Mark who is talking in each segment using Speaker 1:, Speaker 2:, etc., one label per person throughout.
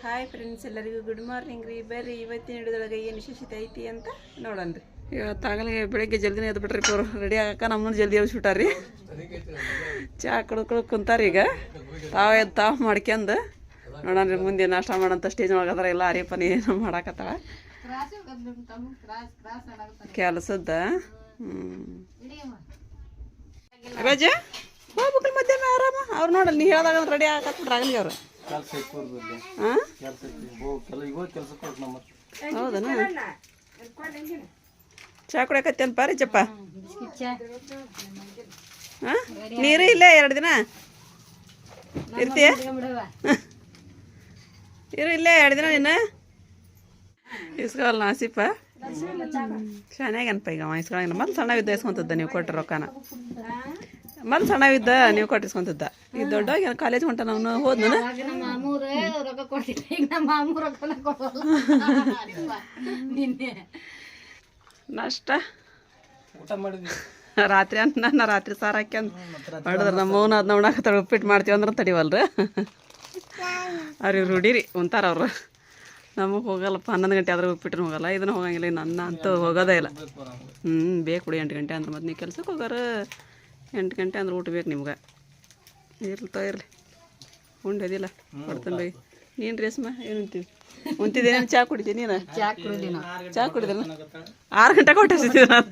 Speaker 1: Hi friends, ಎಲ್ಲರಿಗೂ good morning ರೀ. ಬರ್ರಿ ಇವತ್ತಿನ ಹಿಡಿದೊಳಗೆ ಏನು ವಿಶೇಷತೆ ಐತಿ ಅಂತ ನೋಡೋಣ. ಇವತ್ತಾಗಲೇ ಬೆಳಗ್ಗೆ ಜಲ್ದಿನೇ ಎದ್ದು ಬಿಟ್ರಿ ಇವರು ರೆಡಿ ಆಗಕ್ಕೆ ನಮ್ಮನ್ನು ಜಲ್ದಿ ಎಬ್ಬಿಸ್ಬಿಟ್ಟಾರಿ. ಚಹಾ ಕುಡ್ಕೊಂಡು ಕುಂತಾರ. ಈಗ ತಾವು ಮಾಡ್ಕೊಂಡು ನೋಡೋಣ ಮುಂದೆ ನಾಷ್ಟ ಮಾಡೋಂಥ ಸ್ಟೇಜ್ ಒಳಗದಾರ. ಎಲ್ಲ ಅರಿಪನಿ ಏನು ಮಾಡಾಕತ್ತಾಳ ಕೆಲಸದ. ರಜ ಹೋಗ್ಬೇಕ್ರಿ ಮಧ್ಯಾಹ್ನ ಆರಾಮ. ಅವ್ರು ನೋಡಲ್ಲ ನೀ ಹೇಳ್ದಾಗ ರೆಡಿ ಆಗತ್ಬಿಟ್ರ ಆಗಲಿ ಅವ್ರು. ಹೌದನ ಚಾ ಕುಡಿಯಕತ್ತೇನು ಪಾರಿ ಚಪ್ಪ? ಹಾಂ ನೀರು ಇಲ್ಲೇ 2 ದಿನ ಇರ್ತೀಯ? ಇರು ಇಲ್ಲೇ 2 ದಿನ ನೀನು ಇಸ್ಕೊಲ್ಲ ಆಸಿಪ. ಚೆನ್ನಾಗನ್ಪ ಈಗ ಇಸ್ಕೊಳಂಗಿಲ್ಲ. ಮೊದಲು ಸಣ್ಣವಿದ್ದ ಇಸ್ಕೊಂತದ್ದ ನೀವು ಕೊಟ್ಟ ರೊಕ್ಕನ. ಮೊದಲು ಸಣ್ಣವಿದ್ದ ನೀವು ಕೊಟ್ಟಿಸ್ಕೊಂತದ್ದ. ಈ ದೊಡ್ಡವಾಗ ಕಾಲೇಜ್ ಹೊಂಟ ನಾವು ಹೋದ್ನ ನಾಷ್ಟ ರಾತ್ರಿ ಅನ್ನ ರಾತ್ರಿ ಸಾರು ಹಾಕ್ಯಂದು ಮಾಡಿದ್ರೆ ನಮ್ಮ ಮೌನ ಅದನ್ನ ಉಣ್ಣಾಕತ್ತಾಳ. ಉಪ್ಪಿಟ್ಟು ಮಾಡ್ತೀವಿ ಅಂದ್ರೆ ತಡಿವಲ್ರಿ ಅವ್ರಿಗೆ ರೂಢಿರಿ ಉಂತಾರ ಅವ್ರು. ನಮಗೆ ಹೋಗಲ್ಲಪ್ಪ 11 ಗಂಟೆ ಆದ್ರೆ ಉಪ್ಪಿಟ್ಟು ಹೋಗಲ್ಲ. ಇದನ್ನು ಹೋಗಂಗಿಲ್ಲ. ಇನ್ನು ಅನ್ನ ಅಂತೂ ಹೋಗೋದೇ ಇಲ್ಲ. ಬೇಕು ಬಿಡಿ 8 ಗಂಟೆ ಅಂದ್ರೆ. ಮತ್ತು ನೀವು ಕೆಲ್ಸಕ್ಕೆ ಹೋಗಾರ 8 ಗಂಟೆ ಅಂದ್ರೆ ಊಟ ಬೇಕು ನಿಮ್ಗೆ. ಇರ್ಲಿ ಇರಲಿ ಉಂಡದಿಲ್ಲ ಕೊಡ್ತಾನೆ ಬೈ. ನೀನು ರೇಸ್ಮ ಏನು ಉಂತಿದ್ದೇನೆ? ಚಹಾ ಕುಡಿತೀನಿ. ನೀನು ಚಹಾ ಕುಡಿದಿಲ್ಲ? 6 ಗಂಟೆ ಕೊಟ್ಟಿರ್ತೀನಿ ನಾನು.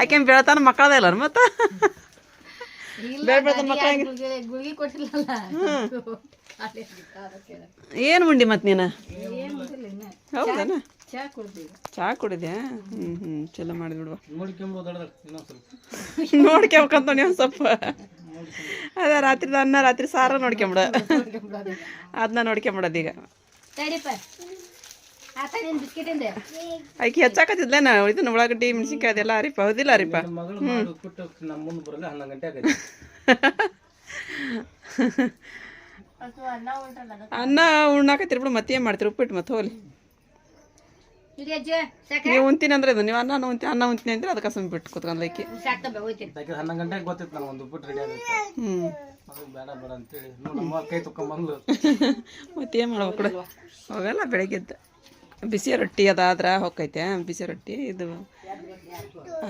Speaker 1: ಆಕೆ ಬೆಳತಾನ ಮಕ್ಕಳದೇ ಇಲ್ಲ ಮತ್ತು ಬೆಳ್ತಾನ ಮಕ್ಕಳ. ಏನು ಉಂಡಿ ಮತ್ತು ನೀನು? ಹೌದಾನ ಚಹಾ ಕುಡಿದ್ಯಾ? ಚಲೋ ಮಾಡಿ ಬಿಡುವ. ನೋಡ್ಕೊಬೇಕಂತ ನೀವು ಸ್ವಲ್ಪ. ಅದ ರಾತ್ರಿದ ಅನ್ನ ರಾತ್ರಿ ಸಾರ ನೋಡ್ಕೊಂಬಿಡ. ಅದನ್ನ ನೋಡ್ಕೊಂಬಿಡೋದು ಈಗ. ಆಕೆ ಹೆಚ್ಚಾಕತ್ತಿದ್ಲೇನ ಇದನ್ನ ಉಳ್ಳಾಗಡ್ಡಿ ಮೆಣಸಿನ್ಕಾಯಿ ಅದೆಲ್ಲ ಅರಿಪ. ಹೌದಿಲ್ಲ ಅರಿಪ? ಅನ್ನ ಉಣ್ಣಾಕತ್ತಿರ್ ಬಿಡು. ಮತ್ತೇನು ಮಾಡ್ತೀರಿ? ಉಪ್ಪಿಟ್ಟು ಮತ್ತೆ ಹೋಗ್ಲಿ. ನೀವು ಉಂತೀನಿ ಅಂದ್ರೆ ಇದು ನೀವು ಅನ್ನ ಉಂತೀನಿ ಅಂದ್ರೆ ಅದಕ್ಕೆ ಸುಮ್ಮನೆ ಬಿಟ್ಟು ಕೂತ್ಕೊಂಡು ಆಕಿ. ಮತ್ತೇನು ಮಾಡ್ಬೇಕು ಕೂಡ ಹೋಗಲ್ಲ. ಬೆಳಗ್ಗೆದ್ದು ಬಿಸಿ ರೊಟ್ಟಿ ಅದಾದ್ರೆ ಹೋಗೈತೆ. ಬಿಸಿ ರೊಟ್ಟಿ ಇದು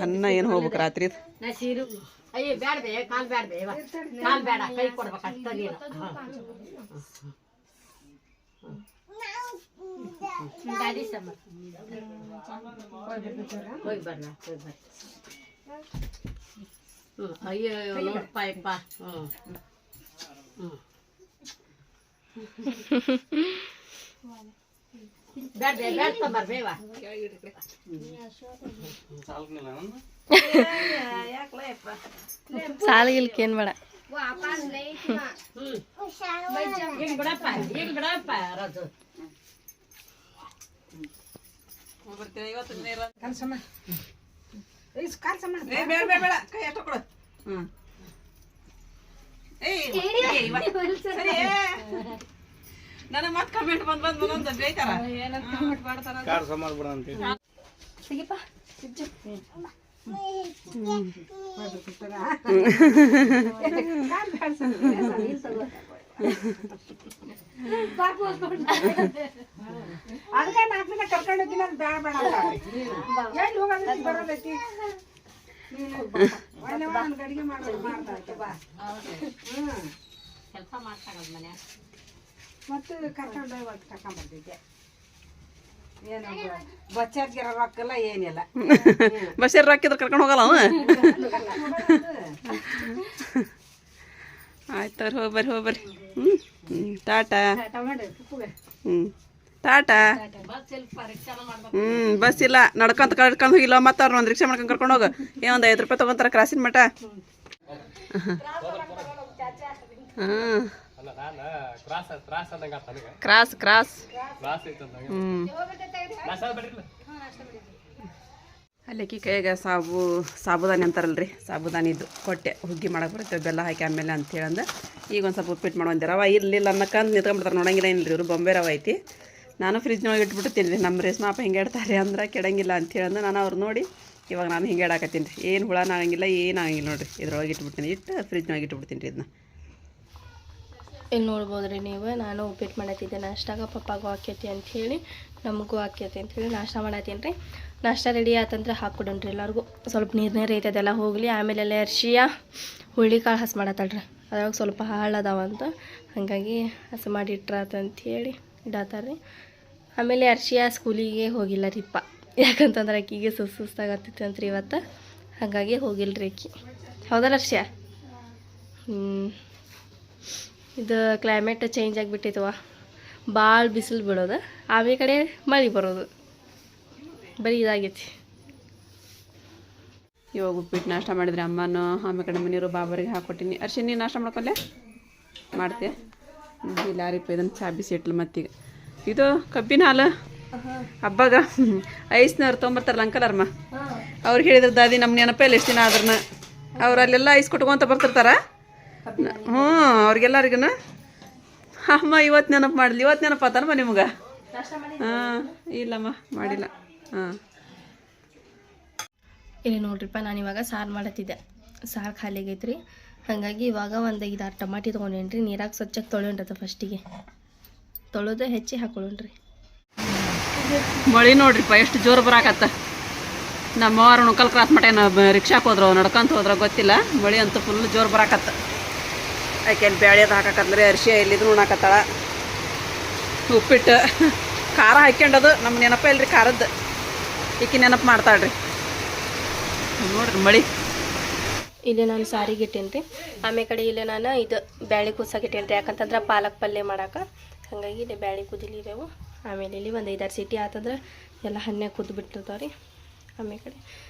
Speaker 1: ಅನ್ನ ಏನು ಹೋಗ್ಬೇಕು ರಾತ್ರಿ.
Speaker 2: ಅಯ್ಯೋ ನೋಡ್ಪಾಯಪ್ಪ.
Speaker 3: ಸಾಲಿಗಿಲ್ಕ ಏನ್ ಬೇಡ.
Speaker 1: ನನಗೆ ಮತ್ತೆ ಕಮೆಂಟ್ ಬಂದು ಬೇಯ್ತಾರ.
Speaker 4: ಅದಕ್ಕೆ 4 ದಿನ ಕರ್ಕೊಂಡು ಹೋಗಿನ ಬೇಡ ಬೇಡ ಎಲ್ಲಿ ಹೋಗೋದೈತಿ ಬರೋದೈತಿ. ಅಡಿಗೆ ಮಾಡ್ತಾ ಬಾ.
Speaker 2: ಕೆಲಸ ಮಾಡ್ತಾಗದ ಮನೆ
Speaker 4: ಮತ್ತು ಕರ್ಕೊಂಡು ಹೋಗಿ ತಕೊಂಡ್ಬರ್ತಿದ್ದೆ. ಏನು ಬಚ್ಚಾರ್ಗೆ ರೊಕ್ಕಲ್ಲ ಏನಿಲ್ಲ.
Speaker 1: ಬಸ್ಸಲ್ಲಿ ರೊಕ್ಕಿದ್ರೆ ಕರ್ಕೊಂಡು ಹೋಗಲ್ಲ ಅವ. ಆಯ್ತು ಹೋಗ್ಬರ್ರಿ. ಟಾಟಾ. ಟಾಟಾ. ಬಸ್ ಇಲ್ಲ, ನಡ್ಕೊಂತ ಕರ್ಕೊಂಡು ಹೋಗಿಲ್ಲ. ಮತ್ತೆ ಅವ್ರನ್ನ ಒಂದು ರಿಕ್ಷಾ ಮಾಡ್ಕೊಂಡು ಕರ್ಕೊಂಡು ಹೋಗ. ಒಂದು 5 ರೂಪಾಯಿ ತೊಗೊಂತಾರೆ ಕ್ರಾಸಿನ ಮಠ. ಹಾಂ ಕ್ರಾಸ್. ಅಲ್ಲಕ್ಕಿ ಕೈಗೆ ಸಾಬುದಾನಿ ಅಂತಾರಲ್ರಿ, ಸಾಬುದಾನಿದು ಕೊಟ್ಟೆ ಹುಗ್ಗಿ ಮಾಡಕ್ಕೆ ಬರುತ್ತೆ ಬೆಲ್ಲ ಹಾಕಿ ಆಮೇಲೆ ಅಂತೇಳಂದು. ಈಗ ಒಂದು ಸ್ವಲ್ಪ ಉಪ್ಪಿಟ್ಟು ಮಾಡೋಂದು ರವೆ ಇರಲಿಲ್ಲ ಅನ್ನಕ್ಕಂದು ನಿಂತ್ಕೊಂಡ್ಬಿಡ್ತಾರೆ. ನೋಡಂಗಿಲ್ಲ ಏನಿಲ್ಲ ಇವರು. ಬೊಂಬೆ ರವೆ ಐತಿ. ನಾನು ಫ್ರಿಜ್ನೊಳಗೆ ಇಟ್ಬಿಡ್ತೀನಿ. ನಮ್ಮ ರೇಸ್ಮಾಪ ಹಿಂಗೆ ಇಡ್ತಾರೆ ಅಂದ್ರೆ ಕೆಡಂಗಿಲ್ಲ ಅಂತೇಳಂದು ನಾನು ಅವ್ರು ನೋಡಿ ಇವಾಗ ನಾನು ಹಿಂಗೆ ಇಡಾಕತ್ತೀನಿ ರೀ. ಏನು ಹುಳನ ಆಗಂಗಿಲ್ಲ, ಏನು ಆಗಂಗಿಲ್ಲ ನೋಡಿರಿ. ಇದ್ರೊಳಗೆ ಇಟ್ಬಿಡ್ತೀನಿ. ಫ್ರಿಜ್ನೊಳಗೆ ಇಟ್ಬಿಡ್ತೀನಿ ರೀ ಇದನ್ನ.
Speaker 3: ಇಲ್ಲಿ ನೋಡ್ಬೋದು ರೀ ನೀವು, ನಾನು ಉಪ್ಪಿಟ್ಟು ಮಾಡತ್ತಿದ್ದೆ ನಾಷ್ಟಾಗ, ಪಪ್ಪಾಗೂ ಆಕೈತಿ ಅಂಥೇಳಿ ನಮಗೂ ಆಕೈತಿ ಅಂಥೇಳಿ ನಾಷ್ಟ ಮಾಡತ್ತೀನಿ ರೀ. ನಾಷ್ಟ ರೆಡಿ ಆತಂದ್ರೆ ಹಾಕ್ಕೊಡೋಣ್ರಿ ಎಲ್ಲರಿಗೂ. ಸ್ವಲ್ಪ ನೀರು ಐತೆ ಅದೆಲ್ಲ ಹೋಗಲಿ. ಆಮೇಲೆ ಅರ್ಶಿಯ ಹುಳ್ಳಿಕಾಳು ಹಸಿ ಮಾಡತ್ತಳ್ರಿ, ಅದ್ರೊಳಗೆ ಸ್ವಲ್ಪ ಹಾಳು ಅದಾವಂತ, ಹಾಗಾಗಿ ಹಸಿ ಮಾಡಿ ಇಟ್ರಾತಂಥೇಳಿ ಇಡತ್ತಾರ ರೀ. ಆಮೇಲೆ ಅರ್ಶಿಯ ಸ್ಕೂಲಿಗೆ ಹೋಗಿಲ್ಲ ರೀಪ್ಪ, ಯಾಕಂತಂದ್ರೆ ಆಕಿಗೆ ಸುಸ್ತಾಗತ್ತಿತ್ತಂತ್ರಿ ಇವತ್ತು, ಹಾಗಾಗಿ ಹೋಗಿಲ್ಲ ರೀ ಆಕಿ. ಹೌದಲ್ಲ ಅರ್ಶಿಯ? ಇದು ಕ್ಲೈಮೇಟ್ ಚೇಂಜ್ ಆಗಿಬಿಟ್ಟೈತವ, ಭಾಳ ಬಿಸಿಲು ಬೀಳೋದು, ಆಮೇಲೆ ಕಡೆ ಮಳೆ ಬರೋದು, ಬರೀ ಇದಾಗೈತಿ.
Speaker 1: ಇವಾಗ ಉಪ್ಪಿಟ್ಟು ನಾಷ್ಟ ಮಾಡಿದ್ರೆ ಅಮ್ಮನೂ, ಆಮೇಲೆ ಕಡೆ ಮನೆಯವರು ಬಾಬರಿಗೆ ಹಾಕ್ಕೊಟ್ಟಿನಿ. ಅರ್ಶಿ ನೀನು ನಾಷ್ಟ ಮಾಡ್ಕೊಲ್ಲೇ ಮಾಡ್ತೀಯ? ಇಲ್ಲ ರೀಪ, ಇದನ್ನು ಚಾ ಬಿಸಿ ಇಟ್ಲು ಮತ್ತೀಗ. ಇದು ಕಬ್ಬಿನ ಹಾಲು ಹಬ್ಬಾಗ ಐಸ್ನವ್ರು ತೊಗೊಂಬರ್ತಾರಲ್ಲ ಅಂಕಲ್ ಅರ್ಮ, ಅವ್ರು ಹೇಳಿದ್ರು ದಾದಿ ನಮ್ಮ ನೆನಪಲ್ಲಿ ಎಷ್ಟು ದಿನ ಆದ್ರನ್ನ ಅವ್ರು ಅಲ್ಲೆಲ್ಲ ಐಸ್ ಕೊಟ್ಕೊಂತ ಬರ್ತಿರ್ತಾರ. ಹ್ಞೂ, ಅವ್ರಿಗೆಲ್ಲರಿಗೂ ಅಮ್ಮ ಇವತ್ತು ನೆನಪು ಮಾಡಲಿ, ಇವತ್ತು ನೆನಪು ಆತನಮ್ಮ ನಿಮ್ಗೆ? ಹಾಂ, ಇಲ್ಲಮ್ಮ ಮಾಡಿಲ್ಲ. ಹಾಂ,
Speaker 3: ಇಲ್ಲಿ ನೋಡ್ರಿಪ್ಪ, ನಾನು ಇವಾಗ ಸಾರು ಮಾಡತ್ತಿದ್ದೆ. ಸಾರು ಖಾಲಿ ಆಗೈತ್ರಿ, ಹಾಗಾಗಿ ಇವಾಗ ಒಂದು 5-6 ಟಮಾಟಿ ತೊಗೊಂಡೇನ್ರಿ. ನೀರಾಗ ಸ್ವಚ್ಛಗೆ ತೊಳೆಯಂಟದ, ಫಸ್ಟಿಗೆ ತೊಳೆದು ಹೆಚ್ಚಿ ಹಾಕೊಳ್ಳೋಣ್ರಿ.
Speaker 1: ಮಳೆ ನೋಡ್ರಿಪ್ಪ ಎಷ್ಟು ಜೋರು ಬರಾಕತ್ತ. ನಮ್ಮವ್ರು ನುಕಲ್ ಕ್ರಾಸ್ ಮಟ ಏನು ರಿಕ್ಷಾಕ್ಕೆ ಹೋದ್ರು, ನಡ್ಕೊಂತ ಹೋದ್ರ ಗೊತ್ತಿಲ್ಲ. ಮಳೆ ಅಂತೂ ಫುಲ್ ಜೋರು ಬರಾಕತ್ತ. ಯಾಕೆ ಅಲ್ಲಿ ಬ್ಯಾಳೆದು ಹಾಕಕಂದ್ರೆ ಅರ್ಶಿ ಎಲ್ಲಿದ್ರು ಉಣ್ಣಾಕತ್ತಾಳ. ಉಪ್ಪಿಟ್ಟು ಖಾರ ಹಾಕ್ಯಂಡದು ನಮ್ಮ ನೆನಪ ಇಲ್ರಿ, ಖಾರದ್ದು ಈಕಿ ನೆನಪು ಮಾಡ್ತಾಳ್ರಿ. ನೋಡ್ರಿ ಮಳೆ.
Speaker 3: ಇಲ್ಲಿ ನಾನು ಸಾರಿಗೆ ಇಟ್ಟೇನಿ ರೀ. ಆಮೇಲೆ ಕಡೆ ಇಲ್ಲಿ ನಾನು ಇದು ಬ್ಯಾಳೆ ಕುದ್ಸಕ್ಕೆ ಇಟ್ಟೇನಿ ರೀ, ಯಾಕಂತಂದ್ರೆ ಪಾಲಕ್ ಪಲ್ಯ ಮಾಡಕ್ಕೆ, ಹಾಗಾಗಿ ಇಲ್ಲಿ ಬ್ಯಾಳೆ ಕುದಿಲಿದೆವು. ಆಮೇಲೆ ಇಲ್ಲಿ ಒಂದು 5-6 ಸೀಟಿ ಆತಂದ್ರೆ ಎಲ್ಲ ಹನ್ಯಾಗ ಕುದ್ದು ಬಿಟ್ಟಿರ್ತಾವೆ ರೀ. ಆಮೇಲೆ ಕಡೆ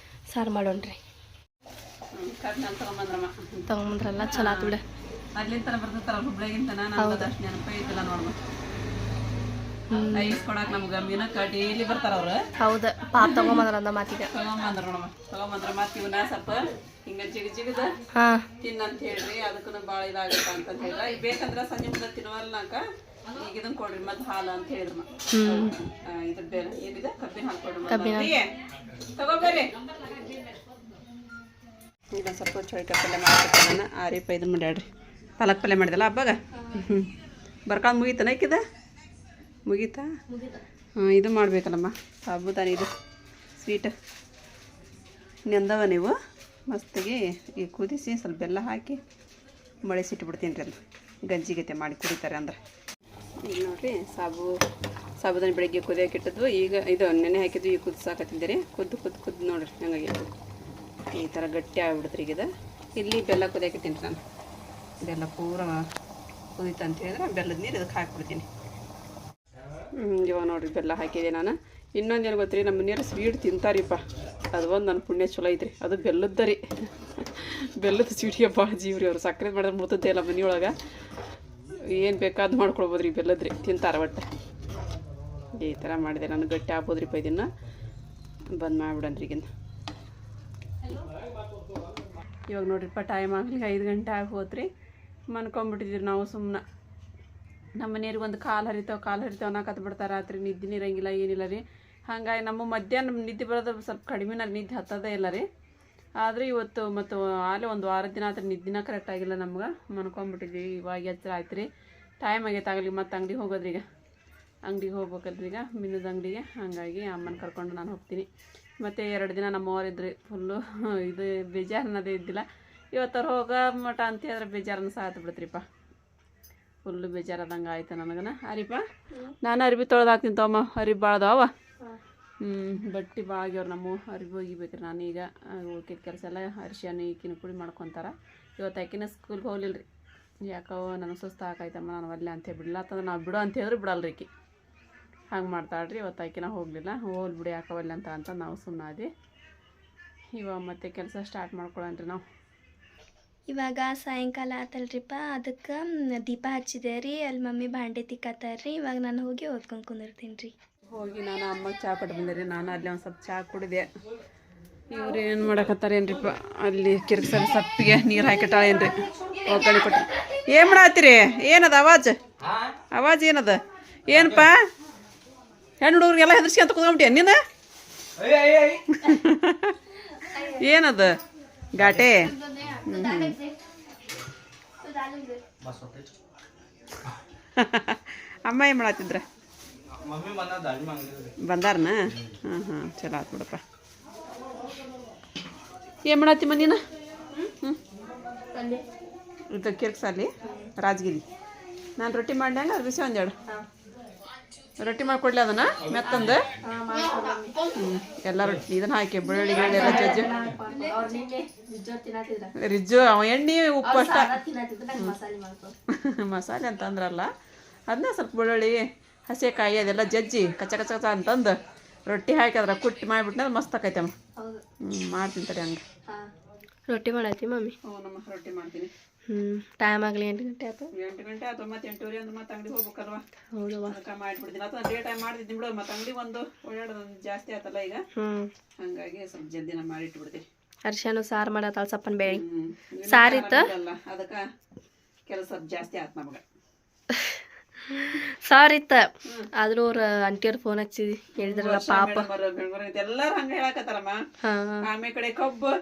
Speaker 3: ಸಾರು ಮಾಡೋಣ್ರಿ. ತಗೊಂಬಂದ್ರಲ್ಲ ಚಲೋ ಆತು ಬಿಡ.
Speaker 1: ಅಲ್ಲಿಂದ ಬರ್ತಿರ್ತಾರ ಹುಬ್ಳಿಗಿಂತ, ನಾನು ಅಷ್ಟು ನೆನಪ ಇದ್ದಿಲ್ಲ ನೋಡ್ಬೇಕು. ಐಸ್ ಕೊಡಕ್ಕೆ ನಮ್ಗೆ ಮೀನಕ್ಕೆ ಡೈಲಿ ಬರ್ತಾರ ಅವ್ರು.
Speaker 3: ಹೌದು, ಪಾಪ ತಗೊಂಬಂದ್ರ ಅಂದ ಮಾತಿಗೆ
Speaker 1: ತಗೊಂಬಂದ್ರ ನೋಡಮ್ಮ, ತಗೊಂಬಂದ್ರ ಮತ್ತೆ ಇವನ್ನ ಸ್ವಲ್ಪ ಹಿಂಗೆ ಜಿಗದ ತಿನ್ನಂತ ಹೇಳ್ರಿ, ಅದಕ್ಕೂ ಭಾಳ ಇದಾಗತ್ತ ಅಂತ ಹೇಳಿದ್ರ. ಈಗ ಬೇಕಂದ್ರೆ ಸಂಜೆ ಮುಂದೆ ತಿನ್ನುವಲ್ನಾಕ ಈಗ ಇದನ್ನ ಕೊಡ್ರಿ ಮತ್ತೆ ಹಾಲು ಅಂತ ಹೇಳಿದ್ರಮ್ಮ. ಇದ್ರ ಬೇರೆ ಏನಿದೆ ಕಬ್ಬಿನ ಹಾಲು ಕೊಡ್ರಿ, ತಗೋಬೇರಿ. ಇದೊಂದು ಸ್ವಲ್ಪ ಚೌಳಿಕಾಯಿ ಪಲ್ಯ ಮಾಡ್ಕೊಡ್ತೀನಿ ನಾನು. ಆರಿಪ ಇದನ್ನ ಮಾಡ್ಯಾಡ್ರಿ, ಪಾಲಕ್ ಪಲ್ಯ ಮಾಡಿದಲ್ಲ ಹಬ್ಬಾಗ. ಬರ್ಕೊಂಡು ಮುಗೀತಾನ ಐಕಿದ? ಮುಗೀತಾ? ಹಾಂ, ಇದು ಮಾಡಬೇಕಲ್ಲಮ್ಮ ಸಾಬುದಾನಿ, ಇದು ಸ್ವೀಟ್ ನೆಂದವ ನೀವು ಮಸ್ತಿಗೆ ಈಗ ಕುದಿಸಿ ಸ್ವಲ್ಪ ಬೆಲ್ಲ ಹಾಕಿ ಮಳಿಸಿಟ್ಬಿಡ್ತೀನಿ ರೀ. ಅದು ಗಂಜಿ ಗತೆ ಮಾಡಿ ಕುಡಿತಾರೆ ಅಂದ್ರೆ. ಈಗ ನೋಡಿರಿ, ಸಾಬುದಾನಿ ಬೆಳಗ್ಗೆ ಕುದಿಯೋಕೆ ಇಟ್ಟಿದ್ವು, ಈಗ ಇದು ನೆನೆ ಹಾಕಿದ್ವಿ, ಈಗ ಕುದಿಸಾಕತ್ತಿದ್ದೆ ರೀ. ಕುದ್ದು ನೋಡಿರಿ ಹಂಗಾಗಿ ಈ ಥರ ಗಟ್ಟಿ ಆಗಿಬಿಡುತ್ತೆ. ಈಗ ಇಲ್ಲಿ ಬೆಲ್ಲ ಕುದಿಯೋಕೆ ಇಟ್ಟೀನಿ ರೀ ನಾನು. ಬೆಲ್ಲ ಪೂರ ಕುದೀತು ಅಂತ ಹೇಳಿದ್ರೆ ಬೆಲ್ಲದ ನೀರು ಇದಕ್ಕೆ ಹಾಕ್ಬಿಡ್ತೀನಿ. ಇವಾಗ ನೋಡಿರಿ ಬೆಲ್ಲ ಹಾಕಿದೆ ನಾನು. ಇನ್ನೊಂದೇನು ಗೊತ್ತ್ರಿ, ನಮ್ಮ ಮನೆಯವ್ರು ಸ್ವೀಟ್ ತಿಂತಾರಿಪ್ಪ, ಅದು ಒಂದು ನನ್ನ ಪುಣ್ಯ ಚಲೋ ಐತ್ರಿ. ಅದು ಬೆಲ್ಲದ ರೀ, ಬೆಲ್ಲದ ಸ್ವೀಟಿಗೆ ಭಾಳ ಜೀವ್ರಿ. ಅವರು ಸಕ್ಕರೆ ಮಾಡಿದ್ರೆ ಮುಳ್ತದ್ದೇ ಇಲ್ಲ ಮನೆಯೊಳಗೆ, ಏನು ಬೇಕಾದ್ದು ಮಾಡ್ಕೊಳ್ಬೋದು ರೀ, ಬೆಲ್ಲದ್ರಿ ತಿಂತಾರೆ ಒಟ್ಟು. ಈ ಥರ ಮಾಡಿದೆ ನಾನು. ಗಟ್ಟಿ ಆಗ್ಬೋದ್ರಿಪ್ಪ, ಇದನ್ನು ಬಂದ್ ಮಾಡಿಬಿಡನ್ರಿ ಈಗಿಂದ. ಇವಾಗ ನೋಡ್ರಿಪ್ಪ ಟೈಮ್ ಆಗ್ಲಿಕ್ಕೆ 5 ಗಂಟೆ ಆಗಿ ಹೋತ್ರಿ. ಮನ್ಕೊಂಬಿಟ್ಟಿದ್ದೀರಿ ನಾವು ಸುಮ್ಮನೆ. ನಮ್ಮ ಮನೆಯವ್ರಿಗೆ ಒಂದು ಕಾಲು ಹರಿತಾವೆ ಅನ್ನಕತ್ ಬಿಡ್ತಾರೆ. ರಾತ್ರಿ ನಿದ್ದೆ ಇರಂಗಿಲ್ಲ, ಏನಿಲ್ಲ ರೀ. ಹಾಗಾಗಿ ನಮ್ಮ ಮಧ್ಯಾಹ್ನ ನಿದ್ದೆ ಬರೋದು ಸ್ವಲ್ಪ ಕಡಿಮೆನ, ನಿದ್ದೆ ಹತ್ತದೇ ಇಲ್ಲ ರೀ. ಆದರೆ ಇವತ್ತು ಮತ್ತು ಆಲೇ ಒಂದು ವಾರದ ದಿನ ಆದ್ರೆ ನಿದ್ದಿನ ಕರೆಕ್ಟ್ ಆಗಿಲ್ಲ ನಮ್ಗೆ. ಮನ್ಕೊಂಬಿಟ್ಟಿದ್ವಿ. ಇವಾಗ ಎಚ್ಚರ ಆಯ್ತು ರೀ, ಟೈಮ್ ಆಗೈತೆ. ಆಗಲಿ ಮತ್ತೆ ಅಂಗಡಿಗೆ ಹೋಗೋದ್ರಿ, ಈಗ ಅಂಗಡಿಗೆ ಹೋಗ್ಬೇಕಲ್ರಿ ಈಗ ಮೀನದ ಅಂಗಡಿಗೆ. ಹಾಗಾಗಿ ಅಮ್ಮನ ಕರ್ಕೊಂಡು ನಾನು ಹೋಗ್ತೀನಿ. ಮತ್ತು 2 ದಿನ ನಮ್ಮವ್ರು ಇದ್ರಿ, ಫುಲ್ಲು ಇದು ಬೇಜಾರು ಅನ್ನೋದೇ ಇದ್ದಿಲ್ಲ. ಇವತ್ತವ್ರು ಹೋಗೋ ಮಠ ಅಂತ ಹೇಳಿದ್ರೆ ಬೇಜಾರನ್ನು ಸಾಯ್ತು ಬಿಡ್ತ್ರಿಪ್ಪ, ಫುಲ್ಲು ಬೇಜಾರದಂಗೆ ಆಯ್ತು ನನಗನ. ಅರಿಪ ನಾನು ಅರಿಬಿ ತೊಳೆದು ಹಾಕ್ತೀನಿ ತಮ್ಮ, ಅರಿಬಿ ಭಾಳ ಅದಾವ. ಬಟ್ಟೆ ಭಾಳ ಆಗ್ಯವ್ರು ನಮ್ಮ, ಅರಿಬಿ ಒಗಿಬೇಕ್ರಿ ನಾನು. ಈಗ ಉಳ್ಕಿದ ಕೆಲಸ ಎಲ್ಲ ಅರಿಶಿಯನ್ನು ಈಕಿನ ಪುಡಿ ಮಾಡ್ಕೊತಾರೆ. ಇವತ್ತು ಆಕಿನ ಸ್ಕೂಲ್ಗೆ ಹೋಗ್ಲಿಲ್ಲ ರೀ, ಯಾಕೋ ನನಗೆ ಸುಸ್ತು ಹಾಕಾಯ್ತಮ್ಮ, ನಾನು ಒಲ್ಲೆ ಅಂತ ಬಿಡಲ್ಲ ಅಂತಂದ್ರೆ ನಾವು ಬಿಡು ಅಂತ ಹೇಳಿದ್ರೆ ಬಿಡಲ್ಲ ರೀ ಆಕಿ. ಹಂಗೆ ಮಾಡ್ತಾಳ್ರಿ. ಇವತ್ತು ಆಕಿನ ಹೋಗಲಿಲ್ಲ, ಹೋಗ್ಲಿ ಬಿಡಿ ಯಾಕೆ ಒಲ್ಲೆ ಅಂತ ನಾವು ಸುಮ್ಮನಾದಿ. ಇವಾಗ ಮತ್ತೆ ಕೆಲಸ ಸ್ಟಾರ್ಟ್ ಮಾಡ್ಕೊಳ್ಳೋಣ್ರಿ ನಾವು.
Speaker 5: ಇವಾಗ ಸಾಯಂಕಾಲ ಆತಲ್ರಿಪ್ಪ, ಅದಕ್ಕೆ ದೀಪ ಹಚ್ಚಿದೆ ರೀ. ಅಲ್ಲಿ ಮಮ್ಮಿ ಭಾಂಡೆ ತಿಕ್ಕತ್ತಾರ್ರಿ. ಇವಾಗ ನಾನು ಹೋಗಿ ಓದ್ಕೊಂಡು ಕುಂದಿರ್ತೀನಿ ರೀ.
Speaker 1: ಹೋಗಿ ನಾನು ಅಮ್ಮಗೆ ಚಹಾ ಕೊಟ್ಟು ಬಂದೆ ರೀ. ನಾನು ಅಲ್ಲಿ ಒಂದು ಸ್ವಲ್ಪ ಚಹಾ ಕುಡಿದೆ. ಇವ್ರು ಏನು ಮಾಡಕತ್ತಾರೆ ಏನ್ರಿಪ್ಪ, ಅಲ್ಲಿ ಕಿರ್ಕ್ಸಲ್ಲಿ ಸಪ್ಪಿಗೆ ನೀರು ಹಾಕಿಟ್ಟಾಳೆ ಏನ್ರಿ, ಒಗ್ಗರಣೆ ಕೊಟ್ಟು. ಏನು ಮಾಡತ್ತೀರಿ? ಏನದ ಆವಾಜ್ ಏನದ? ಏನಪ್ಪ ಹೆಣ್ಣು ಹುಡುಗರಿಗೆಲ್ಲ ಹೆದರ್ಸ್ಕೊಂತ ಕುತ್ಕೊಂಬಿಟ್ಟಿಯ ನೀನು? ಏನದ ಘಾಟೆ? ಅಮ್ಮ ಏನು ಮಾಡತ್ತಿದ್ರ ಬಂದಾರನ ಹಾಂ ಚಲೋ ಆತು ಬಿಡಪ್ಪ. ಏನು ಮಾಡತ್ತಿಮ್ಮ ನೀನು? ಇದು ಕಿರ್ಕ್ಸಲ್ಲಿ ರಾಜಗಿರಿ. ನಾನು ರೊಟ್ಟಿ ಮಾಡ್ದಂಗ ಅದು ಬಿಸಿ ಒಂದೆರಡು ರೊಟ್ಟಿ ಮಾಡ್ಕೊಡ್ಲಿ ಅದನ್ನ ಮೆತ್ತಂದು. ಎಲ್ಲ ರೊಟ್ಟಿ ಇದನ್ನ ಹಾಕಿ ಬೆಳ್ಳುಳ್ಳಿ ಗಿಳ್ಳಿ ಎಲ್ಲ ಜಜ್ಜು ರಿಜ್ಜು ಅವ ಎಣ್ಣೆ ಉಪ್ಪು ಅಷ್ಟ ಮಸಾಲೆ ಅಂತ ಅಂದ್ರಲ್ಲ ಅದನ್ನ ಸ್ವಲ್ಪ ಬೆಳ್ಳುಳ್ಳಿ ಹಸಿಕಾಯಿ ಅದೆಲ್ಲ ಜಜ್ಜಿ ಕಚ್ಚ ಕಚ್ಚ ಕಚ್ಚ ಅಂತಂದು ರೊಟ್ಟಿ ಹಾಕಿ ಅದ್ರ ಕುಟ್ಟಿ ಮಾಡಿಬಿಟ್ನ ಮಸ್ತ್ ಆಕೈತೆ ಅಮ್ಮ. ಮಾಡ್ತೀನಿ ತಡಿ ಹಂಗೆ.
Speaker 3: ರೊಟ್ಟಿ ಮಾಡತ್ತಿ ಮಮ್ಮಿ?
Speaker 1: ಹ್ಞೂ ನಮ್ಮ ರೊಟ್ಟಿ ಮಾಡ್ತೀನಿ.
Speaker 3: ಟೈಮ್ ಆಗಲಿ 8 ಗಂಟೆ ಆಯ್ತು.
Speaker 1: 8 ಗಂಟೆ ಆಯ್ತು ಮತ್ತೆ 8:30 ಅಂದ್ರೆ ಮತ್ತೆ ಅಂಗಡಿ ಹೋಗ್ಬೇಕಲ್ವಾ?
Speaker 3: ಹೌದವ್ವ.
Speaker 1: ಅದಕ್ಕೆ ಮಾಡಿಬಿಡ್ತೀನಿ. ಅಥವಾ ಡೇ ಟೈಮ್ ಮಾಡ್ತಿದ್ದೀನಿ ಬಿಡು, ಮತ್ತೆ ಅಂಗಡಿ ಒಂದು ಓಡಾಡೋದು ಜಾಸ್ತಿ ಆಯ್ತಲ್ಲ ಈಗ, ಹಂಗಾಗಿ ಸ್ವಲ್ಪ ಜಲ್ದಿನ ಮಾಡಿಟ್ಬಿಡ್ತೀನಿ.
Speaker 3: ಅರ್ಶನು ಸಾರು ಮಾಡತ್ತಾಳ ಸಪ್ಪನ್ ಬೇಳೆ ಸಾರಿತ್ತ
Speaker 1: ಅದಕ್ಕೆ ಕೆಲಸ ಜಾಸ್ತಿ ಆಯ್ತು ನಮಗೆ.
Speaker 3: ಸಾರಿತ್ತ ಆದ್ರೂ ಅವ್ರ ಅಂಟಿಯವ್ರ ಫೋನ್ ಹಚ್ಚಿ ಹೇಳಿದ್ರಲ್ಲ ಪಾಪ
Speaker 1: ಎಲ್ಲಾರು ಹಂಗ ಹೇಳಕತ್ತಾರಮ್ಮ. ಆಮೇಲೆ ಕಡೆ ಕಬ್ಬು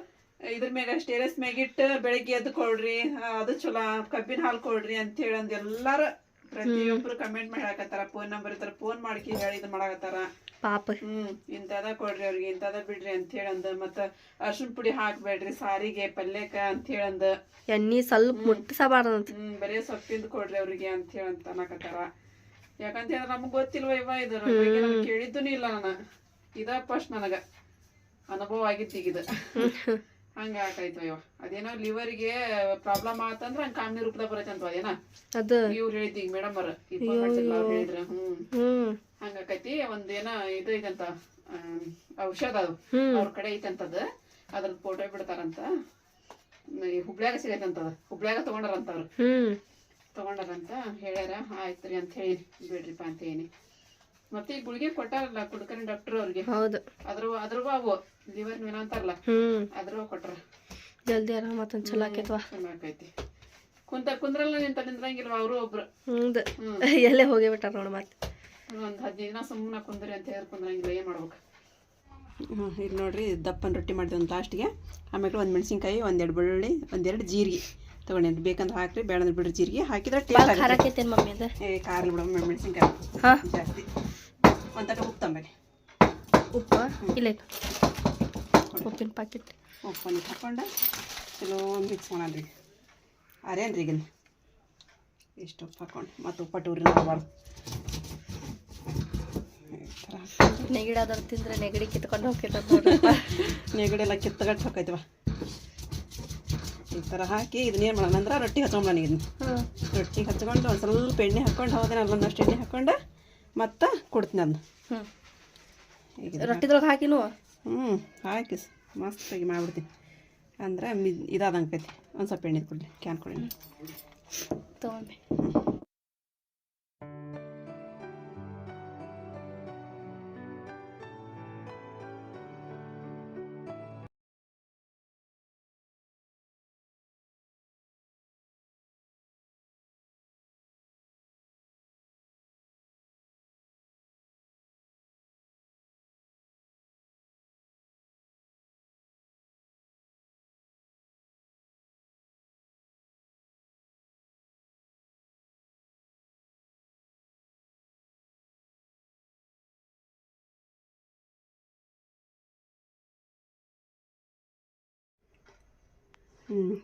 Speaker 1: ಇದ್ರ ಮ್ಯಾಗ ಸ್ಟೇರಸ್ ಮ್ಯಾಗಿಟ್ಟು ಬೆಳಿಗ್ಗೆ ಎದ್ದು ಕೊಡ್ರಿ, ಅದು ಚಲೋ, ಕಬ್ಬಿನ ಹಾಲು ಕೊಡ್ರಿ ಅಂತ ಹೇಳಿ ಅಂದ್ ಎಲ್ಲಾರು ಪ್ರತಿಯೊಬ್ರು ಕಮೆಂಟ್ ಮಾಡಿ ಹೇಳಕತ್ತಾರ. ಫೋನ್ ನಂಬರ್ ಇರ್ತಾರ, ಫೋನ್ ಮಾಡ್ಕಿ ಹೇಳಿ ಇದು ಮಾಡಕತ್ತಾರ
Speaker 3: ಪಾಪ.
Speaker 1: ಇಂಥದ ಕೊಡ್ರಿ ಅವ್ರಿಗೆ, ಇಂಥದ ಬಿಡ್ರಿ ಅಂತ ಹೇಳಂದ. ಮತ್ತ ಅರ್ಶಿನ ಪುಡಿ ಹಾಕ್ಬೇಡ್ರಿ ಸಾರಿಗೆ ಪಲ್ಯಕ್ಕ ಅಂತ ಹೇಳಂದ.
Speaker 3: ಎಣ್ಣಿ ಸ್ವಲ್ಪ ಮುಟ್ಟಿಸಬಾರ್ದಂತ.
Speaker 1: ಬರೀ ಸೊಪ್ಪಿಂದ ಕೊಡ್ರಿ ಅವ್ರಿಗೆ ಅಂತ ಹೇಳಂತ ಅನ್ನಕತ್ತಾರ. ಯಾಕಂತ ಹೇಳಿದ್ರೆ ನಮ್ಗೆ ಗೊತ್ತಿಲ್ವ ಇವ ಇದ್ರ ಬಗ್ಗೆ ನಮ್ಗೆ ಕೇಳಿದ್ದೂ ಇಲ್ಲ. ನಾನು ಇದ ಫಸ್ಟ್ ನನಗ ಅನುಭವ ಆಗಿತ್ತು ಈಗಿದ. ಹಂಗ ಆಕಾಯ್ತು ಇವ. ಅದೇನೋ ಲಿವರ್ಗೆ ಪ್ರಾಬ್ಲಮ್ ಆತಂದ್ರ ಹಂಗ ಕಾಮಿನಿ ರೂಪದಾಗ ಬರತ್ತಂತ ಅದೇನ
Speaker 3: ಅದು
Speaker 1: ಇವ್ರು ಹೇಳಿದ್ದಿ ಈಗ ಮೇಡಮ್ ಅವ್ರು ಅವ್ರು ಹೇಳಿದ್ರ. ಹಂಗಾಕೈತಿ. ಒಂದೇನ ಇದು ಐತಂತ ಔಷಧ, ಅದು ಅವ್ರ ಕಡೆ ಐತಂತದ, ಅದ್ರದ್ ಫೋಟೋ ಬಿಡ್ತಾರಂತ. ಹುಬ್ಳ್ಯಾಗ ಸಿಗೈತಂತದ, ಹುಬ್ಳ್ಯಾಗ ತಗೊಂಡಾರಂತ ಅವ್ರು ತಗೊಂಡಾರಂತ ಹೇಳ್ಯಾರ. ಆಯ್ತ್ರಿ ಅಂತ ಹೇಳಿ ಬಿಡ್ರಿಪ್ಪ ಅಂತ ಹೇಳಿ. ಮತ್ತೆ ಈ ಗುಳಿಗೆ ಕೊಟ್ಟಾರಲ್ಲ ಕುಡ್ಕರಿ ಡಾಕ್ಟರ್ ಅವ್ರಿಗೆ,
Speaker 3: ಹೌದು
Speaker 1: ಅದ್ರವ ಅವು ಲಿವರ್ ಏನೋ ಅಂತಾರಲ್ಲ ಅದ್ರವ ಕೊಟ್ರ.
Speaker 3: ಜಲ್ದಿ ಆರಾಮತ್ತ ಚಲೋ ಆಕೈತ್ವಾ.
Speaker 1: ಚಲೋ ಆಕೈತಿ. ಕುಂದ್ರಲ್ಲ ನಿಂದ್ರಂಗಿಲ್ವ ಅವರು ಒಬ್ರು.
Speaker 3: ಎಲ್ಲೇ ಹೋಗಿ ಬಿಟ್ಟಾರ ನೋಡು. ಮತ್ತೆ
Speaker 1: ಒಂದ್ 15 ದಿನ ಸುಮ್ಮನೆ ಕುಂದ್ರಿ ಅಂತ ಹೇಳಿ ಕುಂದ್ರಂಗಿಲ್ಲ, ಏನ್ ಮಾಡ್ಬೇಕು. ಇಲ್ಲಿ ನೋಡ್ರಿ ದಪ್ಪನ ರೊಟ್ಟಿ ಮಾಡಿದೆ ಒಂದು ಲಾಸ್ಟ್ಗೆ. ಆಮೇಲೆ ಒಂದು ಮೆಣಸಿನ್ಕಾಯಿ, 1-2 ಬೆಳ್ಳುಳ್ಳಿ, 1-2 ಜೀರಿಗೆ ತಗೊಂಡು ಬೇಕಂದ್ರೆ ಹಾಕ್ರಿ, ಬೇಡಂದ್ರೆ ಬಿಡ್ರಿ. ಜೀರಿಗೆ ಹಾಕಿದ್ರೆ ಟೇಸ್ಟ್
Speaker 3: ಆಕೈತೆ ಮಮ್ಮಿ. ಅದು
Speaker 1: ಖಾರ ಬಿಡ ಮೆಣಸಿನ್ಕಾಯಿ ಜಾಸ್ತಿ. ಒಂದು ತಟ ಉಪ್ಪು ತಂಬೇಡಿ.
Speaker 3: ಉಪ್ಪು ಇಲ್ಲ ಉಪ್ಪಿನ ಪ್ಯಾಕೆಟ್.
Speaker 1: ಉಪ್ಪನ್ನು ಹಾಕೊಂಡು ಚಲೋ ಮಿಕ್ಸ್ ಮಾಡೋಣ್ರಿ. ಅರೇನ್ರಿ ಈಗಿನ ಎಷ್ಟು ಉಪ್ಪು ಹಾಕೊಂಡು ಮತ್ತೆ ಉಪ್ಪಟ್ಟು ಉರಿ ಮಾಡಬಾರ್ದು.
Speaker 3: ನೆಗಡಿ ತಿಂದ್ರೆ ನೆಗಡಿ ಕಿತ್ಕೊಂಡು ಹೋಗ್ತೈತೆ.
Speaker 1: ನೆಗಡಿ ಎಲ್ಲ ಕಿತ್ತಗಟ್ಟು ಹಾಕೈತಿವ. ಈ ಥರ ಹಾಕಿ ಇದನ್ನೇನು ಮಾಡೋಣ ಅಂದ್ರೆ ರೊಟ್ಟಿ ಹಚ್ಕೊಂಡ್ಬಿಡೋಣ. ಇದನ್ನ ರೊಟ್ಟಿಗೆ ಹಚ್ಕೊಂಡು ಒಂದು ಸ್ವಲ್ಪ ಎಣ್ಣೆ ಹಾಕ್ಕೊಂಡು ಹೋದ್ರೆ ಅಲ್ಲೊಂದಷ್ಟು ಎಣ್ಣೆ ಹಾಕ್ಕೊಂಡು ಮತ್ತೆ ಕೊಡ್ತೀನಿ ಅದನ್ನ.
Speaker 3: ರೊಟ್ಟಿದೊಳಗೆ ಹಾಕಿನು
Speaker 1: ಹಾಕಿ ಮಸ್ತಾಗಿ ಮಾಡಿಬಿಡ್ತೀನಿ. ಅಂದ್ರೆ ಇದಾದಂಗೆ ಐತಿ. ಒಂದು ಸ್ವಲ್ಪ ಎಣ್ಣೆ ಕೊಡಲಿ, ಕ್ಯಾನ್ ಕೊಡಿ
Speaker 3: ತೊಗೊಂಡೆ.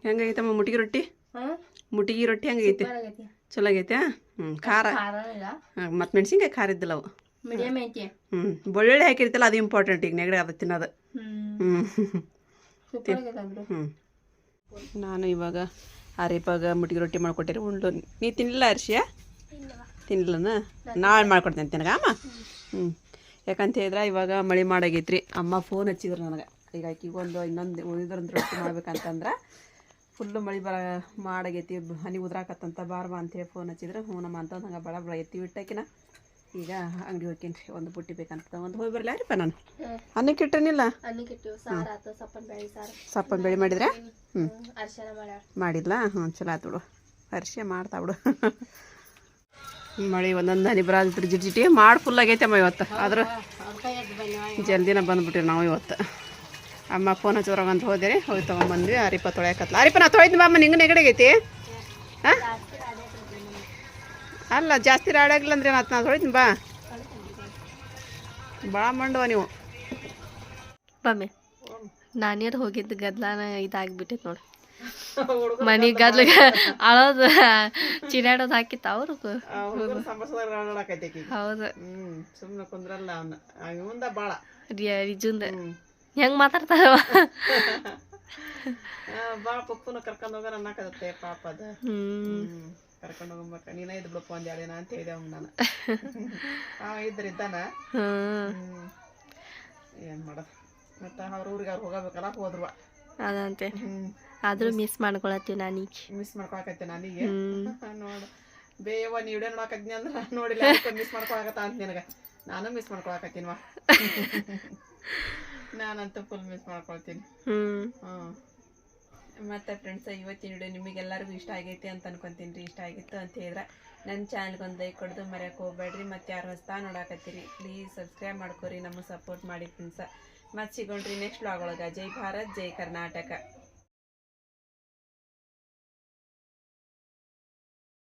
Speaker 1: ಹೆಂಗೈತಮ್ಮ ಮುಟ್ಟಿಗೆ ರೊಟ್ಟಿ? ಮುಟ್ಟಿಗೆ ರೊಟ್ಟಿ ಹೆಂಗೈತೆ? ಚಲೋ ಆಗೈತೆ. ಖಾರ ಮತ್ತು ಮೆಣಸಿನ್ಕಾಯಿ ಖಾರ ಇದ್ದಿಲ್ಲ ಅವು. ಬೆಳ್ಳುಳ್ಳಿ ಹಾಕಿರ್ತಲ್ಲ, ಅದು ಇಂಪಾರ್ಟೆಂಟ್ ಈಗ ನೆಗಡಿ ಅದು ತಿನ್ನೋದು. ನಾನು ಇವಾಗ ಆರಿಪಾಗ ಮುಟ್ಟಿಗೆ ರೊಟ್ಟಿ ಮಾಡ್ಕೊಟ್ಟಿರಿ ಉಂಡು. ನೀ ತಿನ್ನಲಿಲ್ಲ ಅರ್ಶಿಯ? ತಿನ್ನಲನ? ನಾಳೆ ಮಾಡ್ಕೊಡ್ತೇನೆ ತಿನಗ ಅಮ್ಮ. ಯಾಕಂತ ಹೇಳಿದ್ರೆ ಇವಾಗ ಮಳೆ ಮಾಡಾಗೈತ್ರಿ. ಅಮ್ಮ ಫೋನ್ ಹಚ್ಚಿದ್ರು ನನಗೆ. ಈಗ ಆಕಿಗೆ ಇನ್ನೊಂದು ಉಳಿದ್ರಂದು ರೊಟ್ಟಿ ಮಾಡ್ಬೇಕಂತಂದ್ರೆ ಫುಲ್ಲು ಮಳೆ ಮಾಡಾಗೈತಿ, ಹನಿ ಉದ್ರಾಕತ್ತಂತ ಬಾರ್ ಬಾ ಅಂತೇಳಿ ಫೋನ್ ಹಚ್ಚಿದ್ರೆ ಹ್ಞೂನಮ್ಮ ಅಂತ ಹಂಗೆ ಬಳ ಎತ್ತಿ ಬಿಟ್ಟಾಕಿನ. ಈಗ ಅಂಗಡಿ ಹೋಗ್ತೀನಿ ರೀ, ಒಂದು ಬುಟ್ಟಿ ಬೇಕಂತ ಒಂದು ಹೋಗಿ ಬರಲಾರಿಪ್ಪ. ನಾನು ಅನ್ನಕ್ಕೆ ಇಟ್ಟನಿಲ್ಲ, ಸಪ್ಪನ ಬೇಳೆ ಮಾಡಿದ್ರೆ ಮಾಡಿಲ್ಲ. ಚಲೋ ಆತು ಬಿಡು, ಅರ್ಶಿಯ ಮಾಡ್ತಾ ಬಿಡು. ಮಳೆ ಒಂದೊಂದು ಹನಿ ಬರಾದಿತ್ತು ಜಿಟಿ ಮಾಡಿ ಫುಲ್ ಆಗೈತೆ ಅಮ್ಮ ಇವತ್ತು. ಆದ್ರೆ ಜಲ್ದಿನ ಬಂದ್ಬಿಟ್ರಿ ನಾವು ಇವತ್ತು. ಅಮ್ಮ ಫೋನ್ ಹಚ್ಚೋರಾಗ ಅಂತ ಹೋದಿರಿ, ಹೋಗಿ ತೊಗೊಂಬಂದ್ವಿ. ಅರಿಪ ತೊಳೆಯಕತ್ಲ. ಅರಿಪ ನಾ ತೊಳೆದ್ನಿ ಬಾ ಅಮ್ಮ, ನಿಂಗೆ ನೆಗಡಿ ಆಗೈತಿ. ಹಾಂ ಅಲ್ಲ ಜಾಸ್ತಿ ರಾಡಿ ಆಗಿಲ್ಲ ಅಂದ್ರೆ ಏನಾಯ್ತು ನಾನು ಹೊಡಿತೀನಿ ಬಾ ಭಾಳ ಮಂಡವ ನೀವು
Speaker 3: ಬಮ್ಮಿ ನಾನೇರು ಹೋಗಿದ್ದು ಗದ್ಲಾನ ಇದಾಗ್ಬಿಟ್ಟೈತೆ ನೋಡಿ ಮನೆ ಗದ್ಲ ಅಳೋದು ಚಿರಾಡೋದು ಹಾಕಿತ್ತ ಅವ್ರು ಹೌದು
Speaker 1: ಸುಮ್ಮನೆ ಕುಂದ್ರಲ್ಲ ಅವನ ಮುಂದ ಭಾಳ
Speaker 3: ರಿಜುಂದ ಹೆಂಗ್ ಮಾತಾಡ್ತಾವ
Speaker 1: ಭಾಳ ಪಪ್ಪನ ಕರ್ಕೊಂಡು ಹೋಗೋಣ ಅನ್ನಕತ್ತೆ ಪಾಪ ಅದ ಕರ್ಕೊಂಡು ಹೋಗ್ಬೇಕ ನೀನ ಇದ್ ಬಿಡಪ್ಪ ಒಂದ್ ಎರಡೇನ ಅಂತ ಹೇಳಿದೆ ಅವ್ನು ನಾನು ಇದ್ದಾನ ಏನ್ ಮಾಡೋದು ಮತ್ತೆ ಅವ್ರ ಊರಿಗೆ ಅವ್ರು ಹೋಗಬೇಕಲ್ಲ ಹೋದ್ರುವ
Speaker 3: ಅದಂತೆ ಆದ್ರೂ ಮಿಸ್ ಮಾಡ್ಕೊಳತ್ತೀವಿ ನಾನೀಗ
Speaker 1: ಮಿಸ್ ಮಾಡ್ಕೊಳಕತ್ತೆ ನನಗೆ ನೋಡು ಬೇವ ನೀ ವಿಡಿಯೋ ನೋಡಕತ್ನಿ ಅಂದ್ರೆ ನೋಡಿಲ್ಲ ಮಿಸ್ ಮಾಡ್ಕೊಳಕತ್ತ ಅಂತ ನಿನಗೆ ನಾನು ಮಿಸ್ ಮಾಡ್ಕೊಳಕತ್ತೀನಿವಾ ನಾನಂತೂ ಫುಲ್ ಮಿಸ್ ಮಾಡ್ಕೊಳ್ತೀನಿ ಮತ್ತು ಫ್ರೆಂಡ್ಸ್ ಇವತ್ತಿನ ವಿಡಿಯೋ ನಿಮಗೆಲ್ಲರಿಗೂ ಇಷ್ಟ ಆಗೈತಿ ಅಂತ ಅನ್ಕೊಂತೀನಿ ರೀ. ಇಷ್ಟ ಆಗಿತ್ತು ಅಂತ ಹೇಳಿದ್ರೆ ನನ್ನ ಚಾನಲ್ಗೆ ಒಂದು ಲೈಕ್ ಕೊಡೋದು ಮರೆಯೋಕೆ ಹೋಗ್ಬೇಡ್ರಿ. ಮತ್ತು ಯಾರು ಹೊಸ್ತಾ ನೋಡಾಕತ್ತೀರಿ ಪ್ಲೀಸ್ ಸಬ್ಸ್ಕ್ರೈಬ್ ಮಾಡ್ಕೊರಿ, ನಮಗೆ ಸಪೋರ್ಟ್ ಮಾಡಿ ಫ್ರೆಂಡ್ಸ. ಮತ್ತೆ ಸಿಗೋಣ್ರಿ ನೆಕ್ಸ್ಟ್ ವ್ಲಾಗ್ ಒಳಗೆ. ಜೈ ಭಾರತ್ ಜೈ ಕರ್ನಾಟಕ.